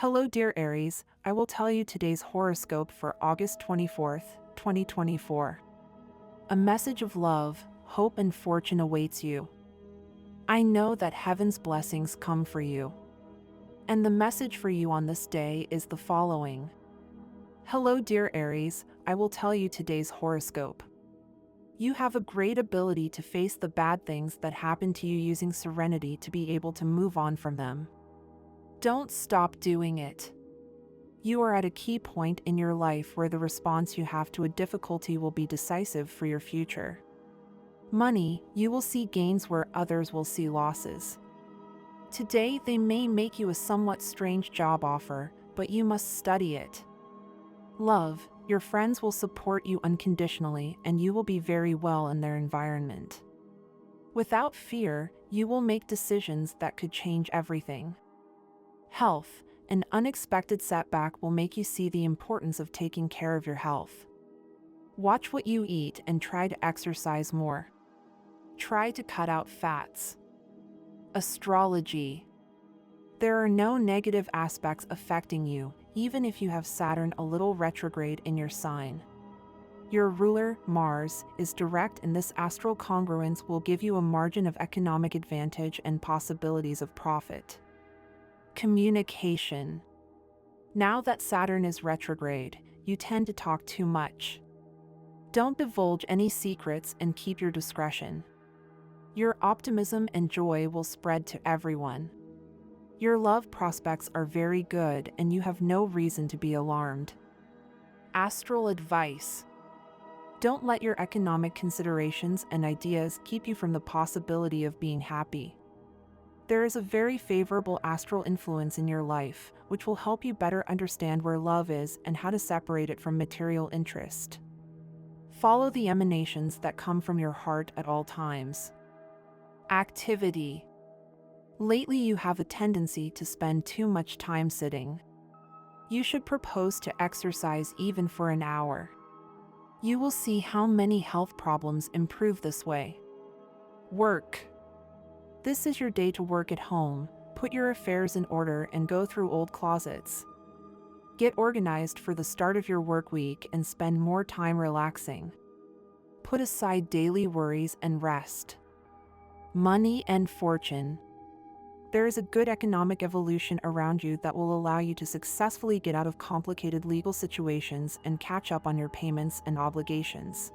Hello, dear Aries. I will tell you today's horoscope for August 24th, 2024. A message of love, hope, and fortune awaits you. I know that heaven's blessings come for you. And the message for you on this day is the following. Hello, dear Aries. I will tell you today's horoscope. You have a great ability to face the bad things that happen to you using serenity to be able to move on from them. Don't stop doing it. You are at a key point in your life where the response you have to a difficulty will be decisive for your future. Money, you will see gains where others will see losses. Today, they may make you a somewhat strange job offer, but you must study it. Love, your friends will support you unconditionally and you will be very well in their environment. Without fear, you will make decisions that could change everything. Health, an unexpected setback will make you see the importance of taking care of your health. Watch what you eat and try to exercise more. Try to cut out fats. Astrology. There are no negative aspects affecting you, even if you have Saturn a little retrograde in your sign. Your ruler, Mars, is direct, and this astral congruence will give you a margin of economic advantage and possibilities of profit. Communication. Now that Saturn is retrograde, you tend to talk too much. Don't divulge any secrets and keep your discretion. Your optimism and joy will spread to everyone. Your love prospects are very good and you have no reason to be alarmed. Astral advice. Don't let your economic considerations and ideas keep you from the possibility of being happy. There is a very favorable astral influence in your life, which will help you better understand where love is and how to separate it from material interest. Follow the emanations that come from your heart at all times. Activity. Lately, you have a tendency to spend too much time sitting. You should propose to exercise even for an hour. You will see how many health problems improve this way. Work. This is your day to work at home, put your affairs in order and go through old closets. Get organized for the start of your work week and spend more time relaxing. Put aside daily worries and rest. Money and fortune. There is a good economic evolution around you that will allow you to successfully get out of complicated legal situations and catch up on your payments and obligations.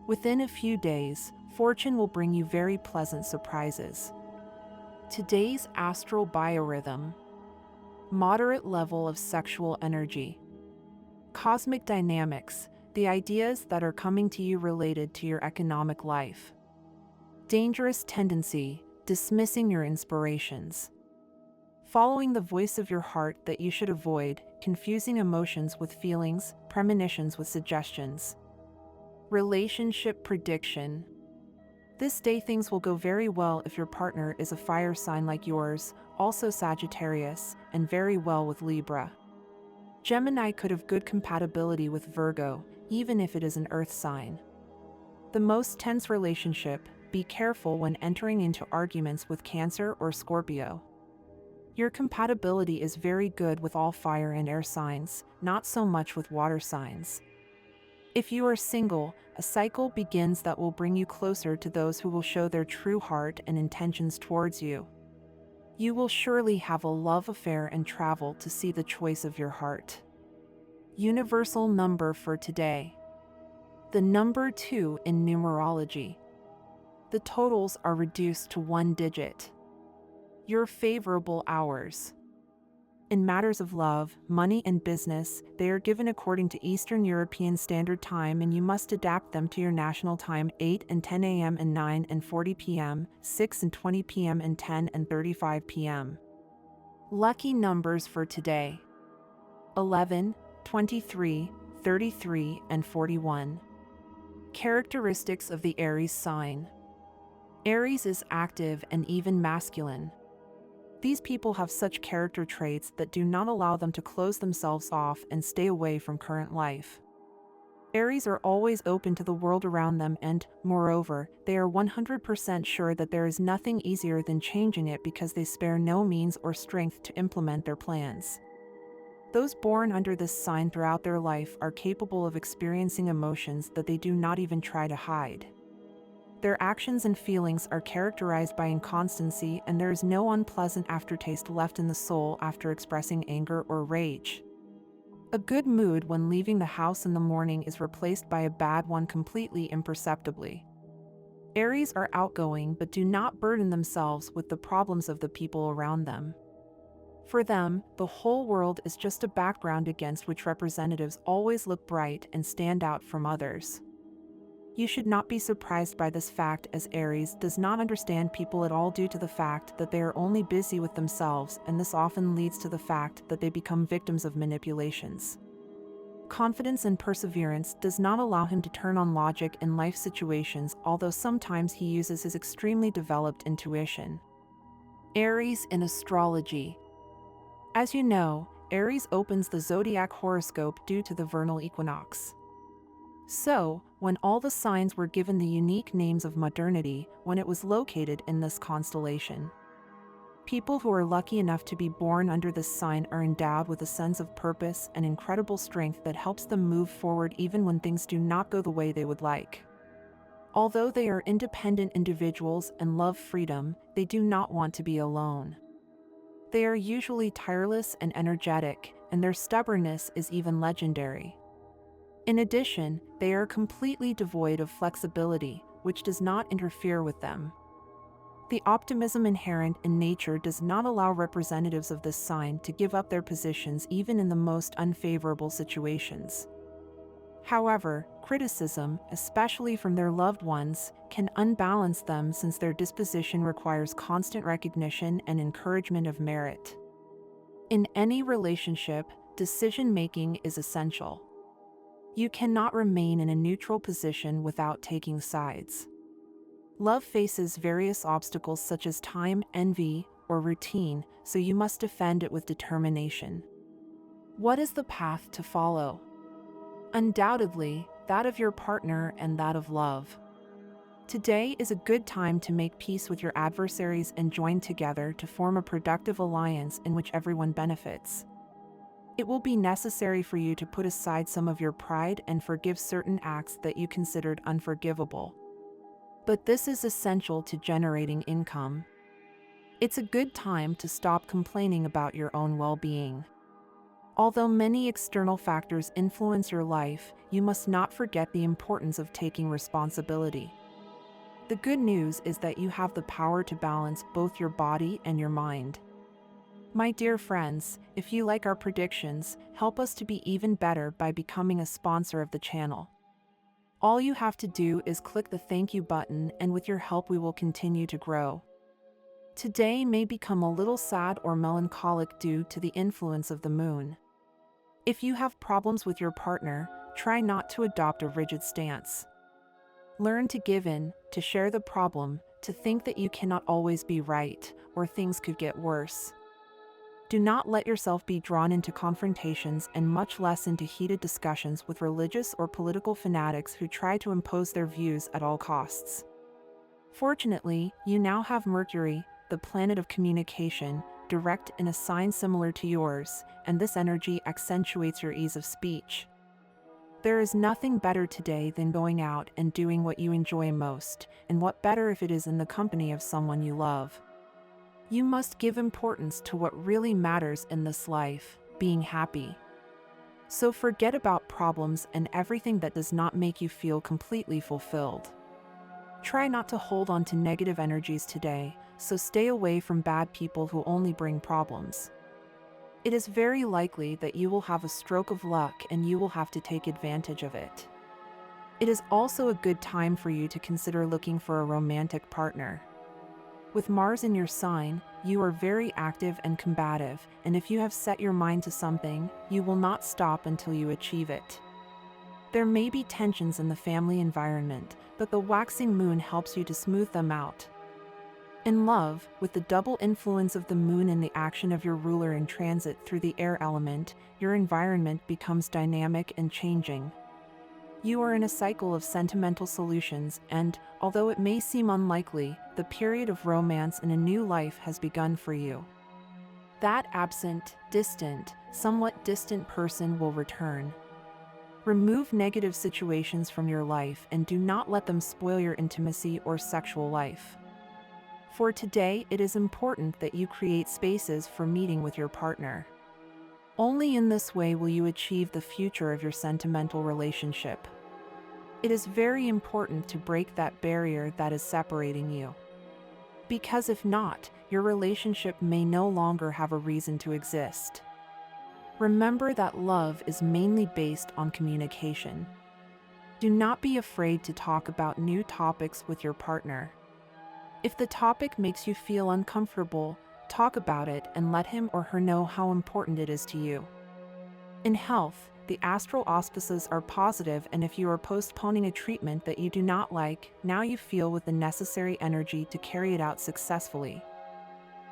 Within a few days, fortune will bring you very pleasant surprises. Today's astral biorhythm. Moderate level of sexual energy. Cosmic dynamics, the ideas that are coming to you related to your economic life. Dangerous tendency, dismissing your inspirations. Following the voice of your heart that you should avoid, confusing emotions with feelings, premonitions with suggestions. Relationship prediction. This day things will go very well if your partner is a fire sign like yours, also Sagittarius, and very well with Libra. Gemini could have good compatibility with Virgo, even if it is an earth sign. The most tense relationship, be careful when entering into arguments with Cancer or Scorpio. Your compatibility is very good with all fire and air signs, not so much with water signs. If you are single, a cycle begins that will bring you closer to those who will show their true heart and intentions towards you. You will surely have a love affair and travel to see the choice of your heart. Universal number for today. The number 2 in numerology. The totals are reduced to 1 digit. Your favorable hours. In matters of love, money, and business, they are given according to Eastern European Standard Time and you must adapt them to your national time: 8 and 10 a.m. and 9 and 40 p.m., 6 and 20 p.m. and 10 and 35 p.m. Lucky numbers for today: 11, 23, 33, and 41. Characteristics of the Aries sign. Aries is active and even masculine. These people have such character traits that do not allow them to close themselves off and stay away from current life. Aries are always open to the world around them and, moreover, they are 100% sure that there is nothing easier than changing it because they spare no means or strength to implement their plans. Those born under this sign throughout their life are capable of experiencing emotions that they do not even try to hide. Their actions and feelings are characterized by inconstancy, and there is no unpleasant aftertaste left in the soul after expressing anger or rage. A good mood when leaving the house in the morning is replaced by a bad one completely imperceptibly. Aries are outgoing but do not burden themselves with the problems of the people around them. For them, the whole world is just a background against which representatives always look bright and stand out from others. You should not be surprised by this fact, as Aries does not understand people at all due to the fact that they are only busy with themselves, and this often leads to the fact that they become victims of manipulations. Confidence and perseverance does not allow him to turn on logic in life situations, although sometimes he uses his extremely developed intuition. Aries in astrology. As you know, Aries opens the zodiac horoscope due to the vernal equinox. So, when all the signs were given the unique names of modernity, when it was located in this constellation. People who are lucky enough to be born under this sign are endowed with a sense of purpose and incredible strength that helps them move forward even when things do not go the way they would like. Although they are independent individuals and love freedom, they do not want to be alone. They are usually tireless and energetic, and their stubbornness is even legendary. In addition, they are completely devoid of flexibility, which does not interfere with them. The optimism inherent in nature does not allow representatives of this sign to give up their positions even in the most unfavorable situations. However, criticism, especially from their loved ones, can unbalance them since their disposition requires constant recognition and encouragement of merit. In any relationship, decision-making is essential. You cannot remain in a neutral position without taking sides. Love faces various obstacles such as time, envy, or routine, so you must defend it with determination. What is the path to follow? Undoubtedly, that of your partner and that of love. Today is a good time to make peace with your adversaries and join together to form a productive alliance in which everyone benefits. It will be necessary for you to put aside some of your pride and forgive certain acts that you considered unforgivable. But this is essential to generating income. It's a good time to stop complaining about your own well-being. Although many external factors influence your life, you must not forget the importance of taking responsibility. The good news is that you have the power to balance both your body and your mind. My dear friends, if you like our predictions, help us to be even better by becoming a sponsor of the channel. All you have to do is click the thank you button, and with your help we will continue to grow. Today may become a little sad or melancholic due to the influence of the moon. If you have problems with your partner, try not to adopt a rigid stance. Learn to give in, to share the problem, to think that you cannot always be right, or things could get worse. Do not let yourself be drawn into confrontations and much less into heated discussions with religious or political fanatics who try to impose their views at all costs. Fortunately, you now have Mercury, the planet of communication, direct in a sign similar to yours, and this energy accentuates your ease of speech. There is nothing better today than going out and doing what you enjoy most, and what better if it is in the company of someone you love. You must give importance to what really matters in this life, being happy. So forget about problems and everything that does not make you feel completely fulfilled. Try not to hold on to negative energies today, so stay away from bad people who only bring problems. It is very likely that you will have a stroke of luck and you will have to take advantage of it. It is also a good time for you to consider looking for a romantic partner. With Mars in your sign, you are very active and combative, and if you have set your mind to something, you will not stop until you achieve it. There may be tensions in the family environment, but the waxing moon helps you to smooth them out. In love, with the double influence of the moon and the action of your ruler in transit through the air element, your environment becomes dynamic and changing. You are in a cycle of sentimental solutions and, although it may seem unlikely, the period of romance in a new life has begun for you. That absent, distant, somewhat distant person will return. Remove negative situations from your life and do not let them spoil your intimacy or sexual life. For today, it is important that you create spaces for meeting with your partner. Only in this way will you achieve the future of your sentimental relationship. It is very important to break that barrier that is separating you. Because if not, your relationship may no longer have a reason to exist. Remember that love is mainly based on communication. Do not be afraid to talk about new topics with your partner. If the topic makes you feel uncomfortable, talk about it and let him or her know how important it is to you. In health, the astral auspices are positive, and if you are postponing a treatment that you do not like, now you feel with the necessary energy to carry it out successfully.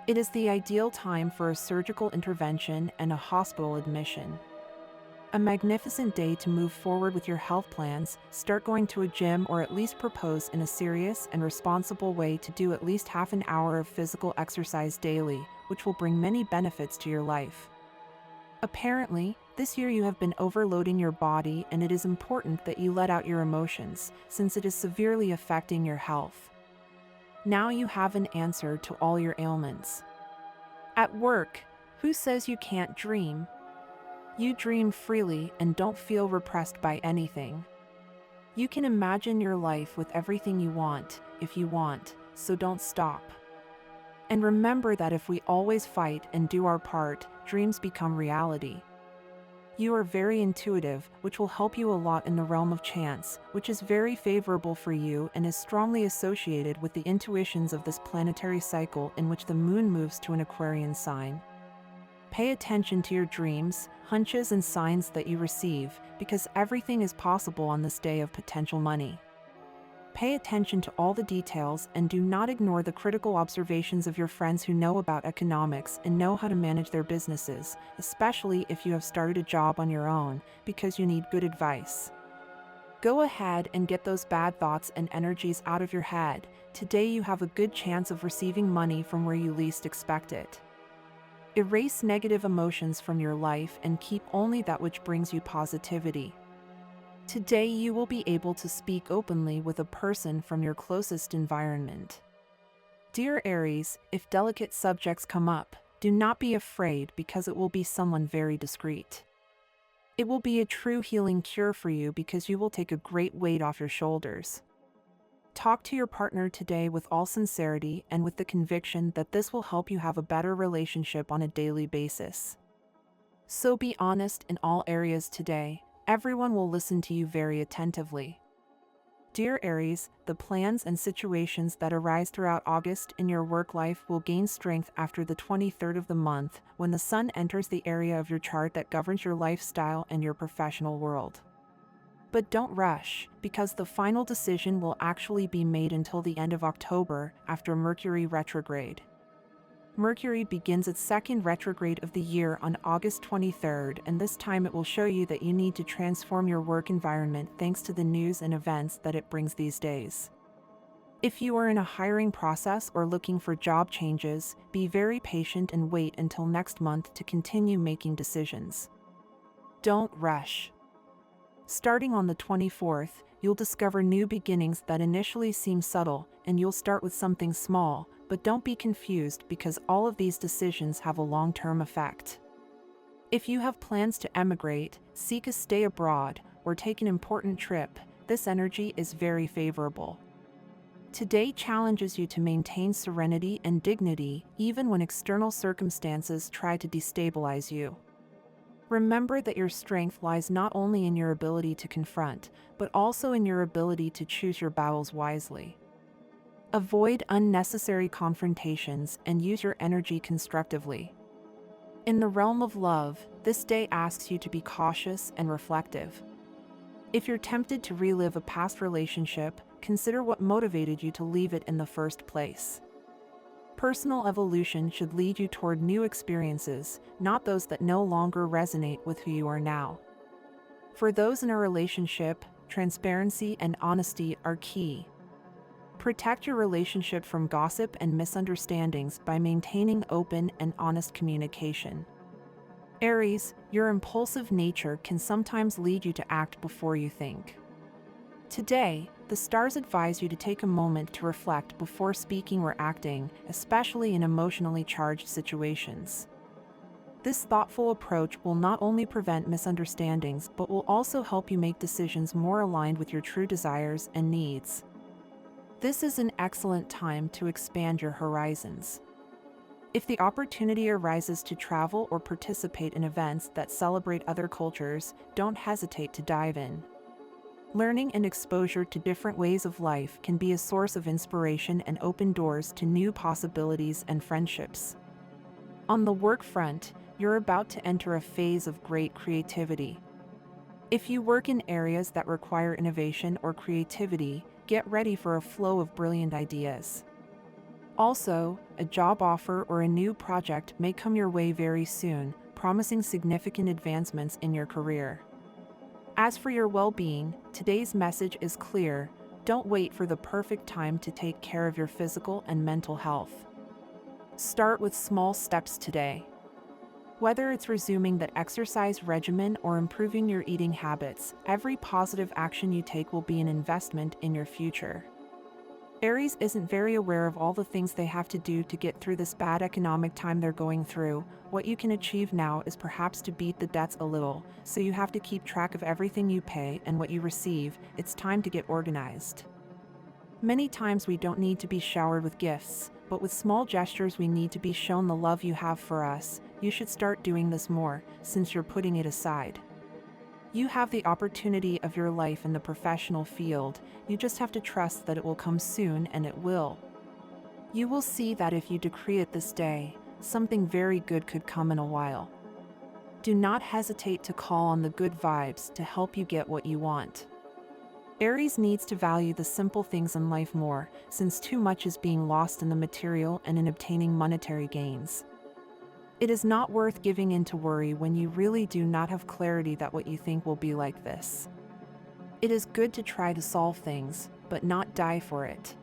It is the ideal time for a surgical intervention and a hospital admission. A magnificent day to move forward with your health plans, start going to a gym, or at least propose in a serious and responsible way to do at least half an hour of physical exercise daily, which will bring many benefits to your life. Apparently, this year you have been overloading your body, and it is important that you let out your emotions, since it is severely affecting your health. Now you have an answer to all your ailments. At work, who says you can't dream? You dream freely and don't feel repressed by anything. You can imagine your life with everything you want, if you want, so don't stop. And remember that if we always fight and do our part, dreams become reality. You are very intuitive, which will help you a lot in the realm of chance, which is very favorable for you and is strongly associated with the intuitions of this planetary cycle in which the moon moves to an Aquarian sign. Pay attention to your dreams, hunches, and signs that you receive, because everything is possible on this day of potential money. Pay attention to all the details and do not ignore the critical observations of your friends who know about economics and know how to manage their businesses, especially if you have started a job on your own, because you need good advice. Go ahead and get those bad thoughts and energies out of your head. Today you have a good chance of receiving money from where you least expect it. Erase negative emotions from your life and keep only that which brings you positivity. Today you will be able to speak openly with a person from your closest environment. Dear Aries, if delicate subjects come up, do not be afraid, because it will be someone very discreet. It will be a true healing cure for you, because you will take a great weight off your shoulders. Talk to your partner today with all sincerity and with the conviction that this will help you have a better relationship on a daily basis. So be honest in all areas today. Everyone will listen to you very attentively. Dear Aries, the plans and situations that arise throughout August in your work life will gain strength after the 23rd of the month, when the sun enters the area of your chart that governs your lifestyle and your professional world. But don't rush, because the final decision will actually be made until the end of October, after Mercury retrograde. Mercury begins its second retrograde of the year on August 23rd, and this time it will show you that you need to transform your work environment thanks to the news and events that it brings these days. If you are in a hiring process or looking for job changes, be very patient and wait until next month to continue making decisions. Don't rush. Starting on the 24th, you'll discover new beginnings that initially seem subtle, and you'll start with something small, but don't be confused, because all of these decisions have a long-term effect. If you have plans to emigrate, seek a stay abroad, or take an important trip, this energy is very favorable. Today challenges you to maintain serenity and dignity, even when external circumstances try to destabilize you. Remember that your strength lies not only in your ability to confront, but also in your ability to choose your battles wisely. Avoid unnecessary confrontations and use your energy constructively. In the realm of love, this day asks you to be cautious and reflective. If you're tempted to relive a past relationship, consider what motivated you to leave it in the first place. Personal evolution should lead you toward new experiences, not those that no longer resonate with who you are now. For those in a relationship, transparency and honesty are key. Protect your relationship from gossip and misunderstandings by maintaining open and honest communication. Aries, your impulsive nature can sometimes lead you to act before you think. Today, the stars advise you to take a moment to reflect before speaking or acting, especially in emotionally charged situations. This thoughtful approach will not only prevent misunderstandings but will also help you make decisions more aligned with your true desires and needs. This is an excellent time to expand your horizons. If the opportunity arises to travel or participate in events that celebrate other cultures, don't hesitate to dive in. Learning and exposure to different ways of life can be a source of inspiration and open doors to new possibilities and friendships. On the work front, you're about to enter a phase of great creativity. If you work in areas that require innovation or creativity, get ready for a flow of brilliant ideas. Also, a job offer or a new project may come your way very soon, promising significant advancements in your career. As for your well-being, today's message is clear: don't wait for the perfect time to take care of your physical and mental health. Start with small steps today. Whether it's resuming that exercise regimen or improving your eating habits, every positive action you take will be an investment in your future. Aries isn't very aware of all the things they have to do to get through this bad economic time they're going through. What you can achieve now is perhaps to beat the debts a little, so you have to keep track of everything you pay and what you receive. It's time to get organized. Many times we don't need to be showered with gifts, but with small gestures we need to be shown the love you have for us. You should start doing this more, since you're putting it aside. You have the opportunity of your life in the professional field. You just have to trust that it will come soon, and it will. You will see that if you decree it this day, something very good could come in a while. Do not hesitate to call on the good vibes to help you get what you want. Aries needs to value the simple things in life more, since too much is being lost in the material and in obtaining monetary gains. It is not worth giving in to worry when you really do not have clarity that what you think will be like this. It is good to try to solve things, but not die for it.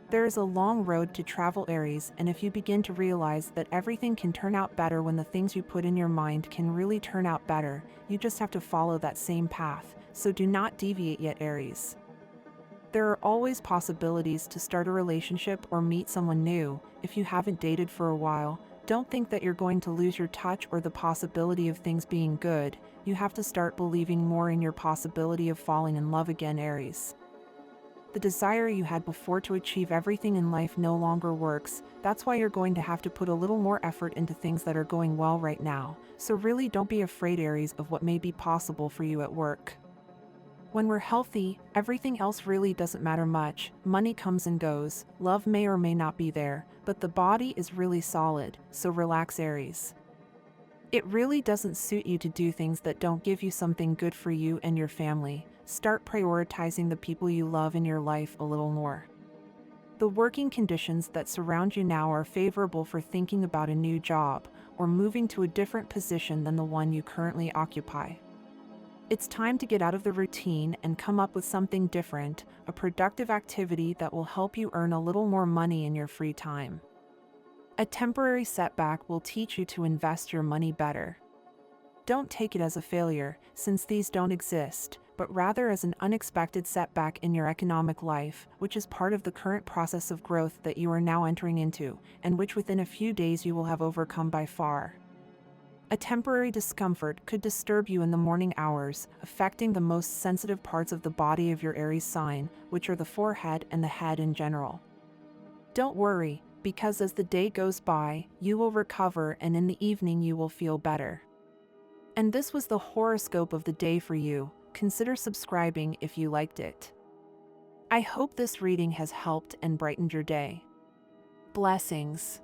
There is a long road to travel, Aries, and if you begin to realize that everything can turn out better when the things you put in your mind can really turn out better, you just have to follow that same path, so do not deviate yet, Aries. There are always possibilities to start a relationship or meet someone new. If you haven't dated for a while, don't think that you're going to lose your touch or the possibility of things being good. You have to start believing more in your possibility of falling in love again, Aries. The desire you had before to achieve everything in life no longer works. That's why you're going to have to put a little more effort into things that are going well right now. So really don't be afraid, Aries, of what may be possible for you at work. When we're healthy, everything else really doesn't matter much. Money comes and goes, love may or may not be there, but the body is really solid, so relax, Aries. It really doesn't suit you to do things that don't give you something good for you and your family. Start prioritizing the people you love in your life a little more. The working conditions that surround you now are favorable for thinking about a new job or moving to a different position than the one you currently occupy. It's time to get out of the routine and come up with something different, a productive activity that will help you earn a little more money in your free time. A temporary setback will teach you to invest your money better. Don't take it as a failure, since these don't exist, but rather as an unexpected setback in your economic life, which is part of the current process of growth that you are now entering into, and which within a few days you will have overcome by far. A temporary discomfort could disturb you in the morning hours, affecting the most sensitive parts of the body of your Aries sign, which are the forehead and the head in general. Don't worry, because as the day goes by, you will recover, and in the evening you will feel better. And this was the horoscope of the day for you. Consider subscribing if you liked it. I hope this reading has helped and brightened your day. Blessings.